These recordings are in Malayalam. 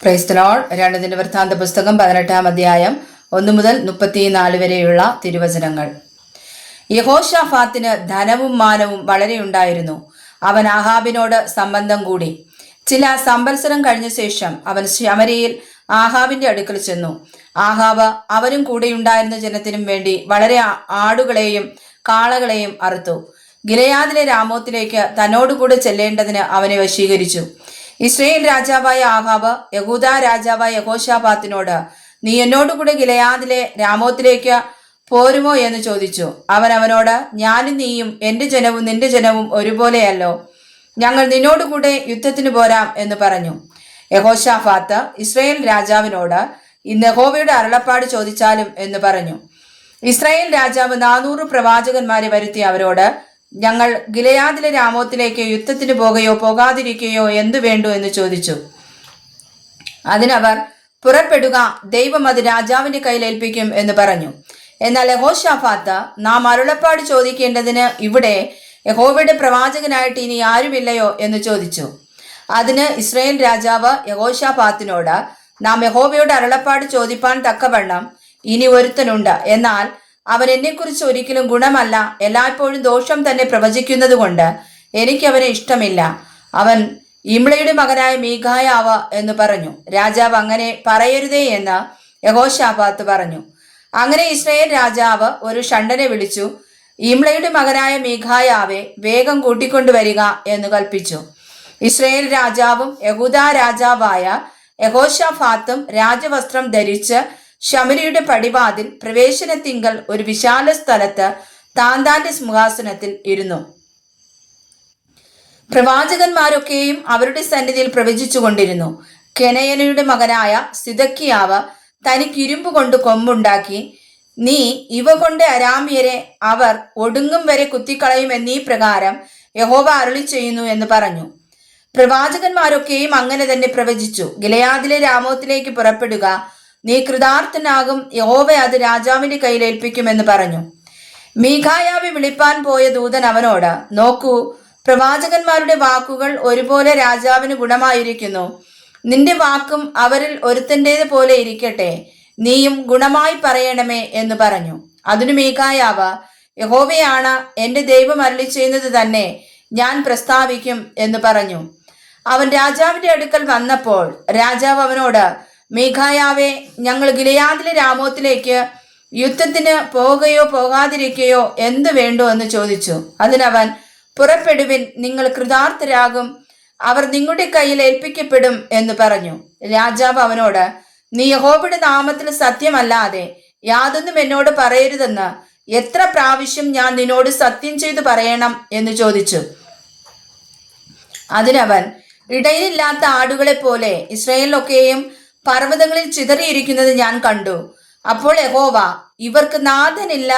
Praise the Lord. 2 ദിനവൃത്താന്ത പുസ്തകം 18-ാം അധ്യായം 1 മുതൽ 34 വരെയുള്ള തിരുവചനങ്ങൾ. യഹോശാഫാത്തിന് ധനവും മാനവും വളരെ ഉണ്ടായിരുന്നു. അവൻ ആഹാബിനോട് സംബന്ധം കൂടി. ചില സംവത്സരം കഴിഞ്ഞ ശേഷം അവൻ ശമര്യയിൽ ആഹാബിന്റെ അടുക്കൽ ചെന്നു. ആഹാബ് അവനും കൂടെയുണ്ടായിരുന്ന ജനത്തിനും വേണ്ടി വളരെ ആടുകളെയും കാളകളെയും അറുത്തു. ഗിലെയാദിലെ രാമോത്തിലേക്ക് തന്നോടുകൂടെ ചെല്ലേണ്ടതിന് അവനെ വശീകരിച്ചു. ഇസ്രായേൽ രാജാവായ ആഹാബ് യഹൂദാ രാജാവായ യഹോശാഫാത്തിനോട്, നീ എന്നോടുകൂടെ ഗിലെയാദിലെ രാമോത്തിലേക്ക് പോരുമോ എന്ന് ചോദിച്ചു. അവൻ അവനോട്, ഞാനും നീയും എന്റെ ജനവും നിന്റെ ജനവും ഒരുപോലെയല്ലോ, ഞങ്ങൾ നിന്നോടുകൂടെ യുദ്ധത്തിന് പോരാം എന്ന് പറഞ്ഞു. യഹോശാഫാത്ത് ഇസ്രായേൽ രാജാവിനോട്, ഇന്ന് യഹോവയുടെ അരുളപ്പാട് ചോദിച്ചാലും എന്ന് പറഞ്ഞു. ഇസ്രായേൽ രാജാവ് 400 പ്രവാചകന്മാരെ വരുത്തി അവരോട്, ഞങ്ങൾ ഗിലെയാദിലെ രാമോത്തിലേക്ക് യുദ്ധത്തിന് പോകുകയോ പോകാതിരിക്കുകയോ എന്തു വേണ്ടു എന്ന് ചോദിച്ചു. അതിനവർ, പുറപ്പെടുക, ദൈവം അത് രാജാവിന്റെ കയ്യിൽ ഏൽപ്പിക്കും എന്ന് പറഞ്ഞു. എന്നാൽ യഹോശാഫാത്ത്, നാം അരുളപ്പാട് ചോദിക്കേണ്ടതിന് ഇവിടെ യഹോവയുടെ പ്രവാചകനായിട്ട് ഇനി ആരുമില്ലയോ എന്ന് ചോദിച്ചു. അതിന് ഇസ്രായേൽ രാജാവ് യഹോശാഫാത്തിനോട്, നാം യഹോവയുടെ അരുളപ്പാട് ചോദിപ്പാൻ തക്കവണ്ണം ഇനി ഒരുത്തനുണ്ട്. എന്നാൽ അവൻ എന്നെക്കുറിച്ച് ഒരിക്കലും ഗുണമല്ല, എല്ലായ്പ്പോഴും ദോഷം തന്നെ പ്രവചിക്കുന്നത് കൊണ്ട് എനിക്ക് അവനെ ഇഷ്ടമില്ല. അവൻ ഇമ്ളയുടെ മകനായ മീഖായാവ് എന്ന് പറഞ്ഞു. രാജാവ് അങ്ങനെ പറയരുതേ എന്ന് യഹോശാഫാത്ത് പറഞ്ഞു. അങ്ങനെ ഇസ്രായേൽ രാജാവ് ഒരു ഷണ്ഡനെ വിളിച്ചു, ഇമ്ളയുടെ മകനായ മീഖായാവെ വേഗം കൂട്ടിക്കൊണ്ടുവരിക എന്ന് കൽപ്പിച്ചു. ഇസ്രായേൽ രാജാവും യഹൂദാ രാജാവായ യഹോശാഫാത്തും രാജവസ്ത്രം ധരിച്ച് ശമര്യയുടെ പടിവാതിൽ പ്രവേശനത്തിങ്കൽ ഒരു വിശാല സ്ഥലത്ത് താന്താന്റെ സിംഹാസനത്തിൽ ഇരുന്നു. പ്രവാചകന്മാരൊക്കെയും അവരുടെ സന്നിധിയിൽ പ്രവചിച്ചു കൊണ്ടിരുന്നു. കെനയനയുടെ മകനായ സിദക്കിയാവ് തനിക്ക് ഇരുമ്പ് കൊണ്ട് കൊമ്പുണ്ടാക്കി, നീ ഇവ കൊണ്ട് അരാമ്യരെ അവർ ഒടുങ്ങും വരെ കുത്തിക്കളയും എന്നീ പ്രകാരം യഹോവ അരുളി ചെയ്യുന്നു എന്ന് പറഞ്ഞു. പ്രവാചകന്മാരൊക്കെയും അങ്ങനെ തന്നെ പ്രവചിച്ചു. ഗിലെയാദിലെ രാമോത്തിലേക്ക് പുറപ്പെടുക, നീ കൃതാർത്ഥനാകും, യഹോവ അത് രാജാവിന്റെ കയ്യിൽ ഏൽപ്പിക്കുമെന്ന് പറഞ്ഞു. മീഖായാവെ വിളിപ്പാൻ പോയ ദൂതൻ അവനോട്, നോക്കൂ, പ്രവാചകന്മാരുടെ വാക്കുകൾ ഒരുപോലെ രാജാവിന് ഗുണമായിരിക്കുന്നു. നിന്റെ വാക്കും അവരിൽ ഒരുത്തൻ്റേത് പോലെ ഇരിക്കട്ടെ, നീയും ഗുണമായി പറയണമേ എന്ന് പറഞ്ഞു. അതിനു മീഖായാവ്, യഹോവയാണ് എന്റെ ദൈവം അരുളി ചെയ്യുന്നത് തന്നെ ഞാൻ പ്രസ്താവിക്കും എന്ന് പറഞ്ഞു. അവൻ രാജാവിന്റെ അടുക്കൽ വന്നപ്പോൾ രാജാവ് അവനോട്, മീഖായാവെ, ഞങ്ങൾ ഗിലെയാദിലെ രാമോത്തിലേക്ക് യുദ്ധത്തിന് പോകുകയോ പോകാതിരിക്കുകയോ എന്തു വേണ്ടോ എന്ന് ചോദിച്ചു. അതിനവൻ, പുറപ്പെടുവിൻ, നിങ്ങൾ കൃതാർത്ഥരാകും, അവർ നിങ്ങളുടെ കയ്യിൽ ഏൽപ്പിക്കപ്പെടും എന്ന് പറഞ്ഞു. രാജാവ് അവനോട്, നീ യഹോവയുടെ നാമത്തിൽ സത്യമല്ലാതെ യാതൊന്നും എന്നോട് പറയരുതെന്ന് എത്ര പ്രാവശ്യം ഞാൻ നിന്നോട് സത്യം ചെയ്തു പറയണം എന്ന് ചോദിച്ചു. അതിനവൻ, ഇടയിലില്ലാത്ത ആടുകളെ പോലെ ഇസ്രായേലിലൊക്കെയും പർവ്വതങ്ങളിൽ ചിതറിയിരിക്കുന്നത് ഞാൻ കണ്ടു. അപ്പോൾ യഹോവ, ഇവർക്ക് നാഥനില്ല,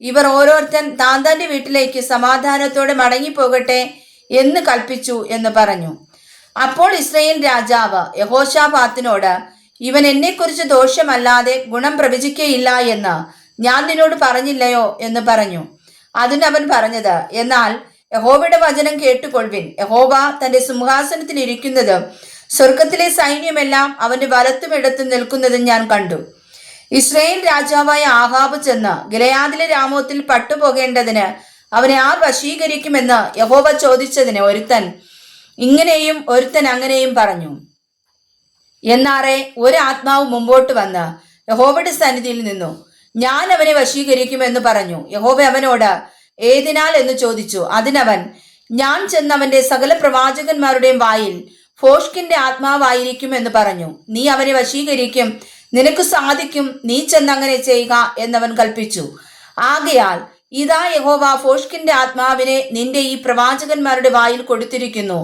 ഇവർ ഓരോരുത്തൻ താന്താന്റെ വീട്ടിലേക്ക് സമാധാനത്തോടെ മടങ്ങിപ്പോകട്ടെ എന്ന് കൽപ്പിച്ചു എന്ന് പറഞ്ഞു. അപ്പോൾ ഇസ്രായേൽ രാജാവ് യഹോശാഫാത്തിനോട്, ഇവൻ എന്നെക്കുറിച്ച് ദോഷമല്ലാതെ ഗുണം പ്രവചിക്കയില്ല എന്ന് ഞാൻ നിന്നോട് പറഞ്ഞില്ലയോ എന്ന് പറഞ്ഞു. അതിനവൻ പറഞ്ഞത്, എന്നാൽ യഹോവയുടെ വചനം കേട്ടുകൊള്ളുവിൻ. യഹോവ തന്റെ സിംഹാസനത്തിൽ ഇരിക്കുന്നത് സ്വർഗത്തിലെ സൈന്യമെല്ലാം അവന്റെ വലത്തും ഇടത്തും നിൽക്കുന്നതും ഞാൻ കണ്ടു. ഇസ്രായേൽ രാജാവായ ആഹാബ് ചെന്ന് ഗിലെയാദിലെ രാമോത്തിൽ പട്ടുപോകേണ്ടതിന് അവനെ ആർ വശീകരിക്കുമെന്ന് യഹോവ ചോദിച്ചതിന് ഒരുത്തൻ ഇങ്ങനെയും ഒരുത്തൻ അങ്ങനെയും പറഞ്ഞു. എന്നാറെ ഒരു ആത്മാവ് മുമ്പോട്ട് വന്ന് യഹോവയുടെ സന്നിധിയിൽ നിന്നു, ഞാൻ അവനെ വശീകരിക്കുമെന്ന് പറഞ്ഞു. യഹോവ അവനോട്, ഏതിനാൽ എന്ന് ചോദിച്ചു. അതിനവൻ, ഞാൻ ചെന്നവന്റെ സകല പ്രവാചകന്മാരുടെയും വായിൽ ഫോഷ്കിന്റെ ആത്മാവായിരിക്കും എന്ന് പറഞ്ഞു. നീ അവനെ വശീകരിക്കും, നിനക്ക് സാധിക്കും, നീ ചെന്നങ്ങനെ ചെയ്യുക എന്നവൻ കൽപ്പിച്ചു. ആകയാൽ ഇതാ യഹോവ ഫോഷ്കിന്റെ ആത്മാവിനെ നിന്റെ ഈ പ്രവാചകന്മാരുടെ വായിൽ കൊടുത്തിരിക്കുന്നു.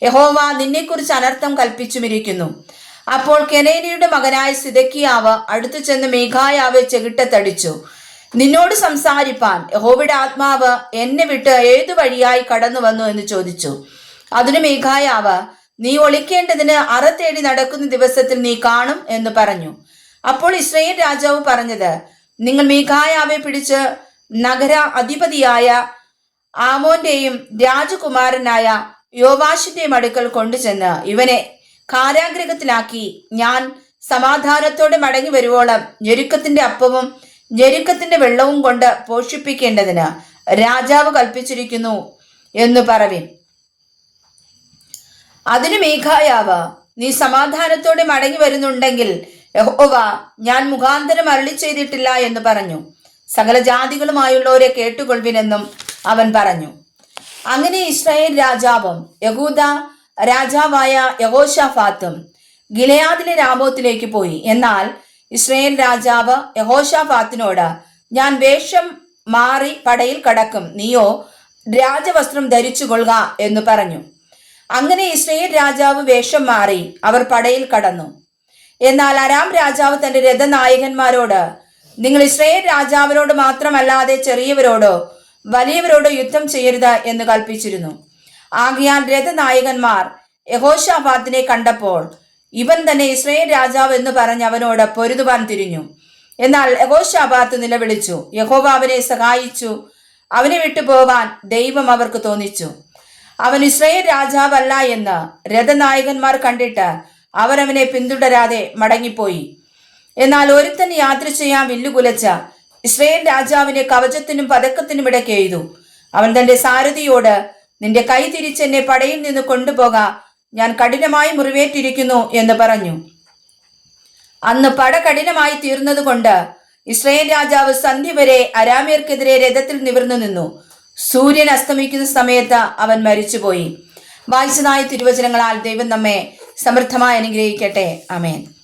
യഹോവ നിന്നെക്കുറിച്ച് അനർത്ഥം കൽപ്പിച്ചുമിരിക്കുന്നു. അപ്പോൾ കെനയനയുടെ മകനായ സിദക്കിയാവ് അടുത്തു ചെന്ന് മീഖായാവെ ചെകിട്ടത്തടിച്ചു. നിന്നോട് സംസാരിപ്പാൻ യഹോവയുടെ ആത്മാവ് എന്നെ വിട്ട് ഏതു വഴിയായി കടന്നു വന്നു എന്ന് ചോദിച്ചു. അതിന് മീഖായാവ്, നീ ഒളിക്കേണ്ടതിന് അറ തേടി നടക്കുന്ന ദിവസത്തിൽ നീ കാണും എന്ന് പറഞ്ഞു. അപ്പോൾ ഇസ്രായേൽ രാജാവ് പറഞ്ഞത്, നിങ്ങൾ മീഖായാവെ പിടിച്ച് നഗര അധിപതിയായ ആമോന്റെയും രാജകുമാരനായ യോവാശിന്റെയും അടുക്കൽ കൊണ്ടുചെന്ന് ഇവനെ കാരാഗ്രഹത്തിലാക്കി ഞാൻ സമാധാനത്തോടെ മടങ്ങി വരുവോളം ഞെരുക്കത്തിന്റെ അപ്പവും ഞെരുക്കത്തിന്റെ വെള്ളവും കൊണ്ട് പോഷിപ്പിക്കേണ്ടതിന് രാജാവ് കൽപ്പിച്ചിരിക്കുന്നു എന്നു പറവിൻ. അതിന് മീഖായാവ്, നീ സമാധാനത്തോടെ മടങ്ങി വരുന്നുണ്ടെങ്കിൽ യഹോവ ഞാൻ മുഖാന്തരം അരുളി ചെയ്തിട്ടില്ല എന്ന് പറഞ്ഞു. സകല ജാതികളുമായുള്ളവരെ കേട്ടുകൊള്ളുവിനെന്നും അവൻ പറഞ്ഞു. അങ്ങനെ ഇസ്രായേൽ രാജാവും യഹൂദ രാജാവായ യഹോശാഫാത്തും ഗിലെയാദിലെ രാമോത്തിലേക്ക് പോയി. എന്നാൽ ഇസ്രായേൽ രാജാവ് യഹോശാഫാത്തിനോട്, ഞാൻ വേഷം മാറി പടയിൽ കടക്കും, നീയോ രാജവസ്ത്രം ധരിച്ചു കൊള്ളുക എന്ന് പറഞ്ഞു. അങ്ങനെ ഇസ്രായേൽ രാജാവ് വേഷം മാറി അവർ പടയിൽ കടന്നു. എന്നാൽ അരാം രാജാവ് തന്റെ രഥനായകന്മാരോട്, നിങ്ങൾ ഇസ്രായേൽ രാജാവിനോട് മാത്രമല്ലാതെ ചെറിയവരോടോ വലിയവരോടോ യുദ്ധം ചെയ്യരുത് എന്ന് കൽപ്പിച്ചിരുന്നു. ആകയാൽ രഥനായകന്മാർ യഹോശാഫാത്തിനെ കണ്ടപ്പോൾ ഇവൻ തന്നെ ഇസ്രായേൽ രാജാവ് എന്ന് പറഞ്ഞ് അവനോട് പൊരുതുവാൻ തിരിഞ്ഞു. എന്നാൽ യഹോശാഫാത്ത് നിലവിളിച്ചു. യഹോവ അവനെ സഹായിച്ചു. അവനെ വിട്ടുപോവാൻ ദൈവം അവർക്ക് തോന്നിച്ചു. അവൻ ഇസ്രായേൽ രാജാവല്ല എന്ന് രഥനായകന്മാർ കണ്ടിട്ട് അവർ അവനെ പിന്തുടരാതെ മടങ്ങിപ്പോയി. എന്നാൽ ഒരുത്തൻ യാത്ര ചെയ്യാൻ വില്ലുകുലച്ച ഇസ്രായേൽ രാജാവിനെ കവചത്തിനും പതക്കത്തിനും ഇടയ്ക്ക് എഴുതു. അവൻ തന്റെ സാരഥിയോട്, നിന്റെ കൈ തിരിച്ചെന്നെ പടയിൽ നിന്ന് കൊണ്ടുപോക, ഞാൻ കഠിനമായി മുറിവേറ്റിരിക്കുന്നു എന്ന് പറഞ്ഞു. അന്ന് പട കഠിനമായി തീർന്നതുകൊണ്ട് ഇസ്രായേൽ രാജാവ് സന്ധ്യ വരെ അരാമ്യർക്കെതിരെ രഥത്തിൽ നിവർന്നു നിന്നു. സൂര്യൻ അസ്തമിക്കുന്ന സമയത്ത് അവൻ മരിച്ചുപോയി. വായിച്ചതായ തിരുവചനങ്ങളാൽ ദൈവം നമ്മെ സമൃദ്ധമായി അനുഗ്രഹിക്കട്ടെ. ആമേൻ.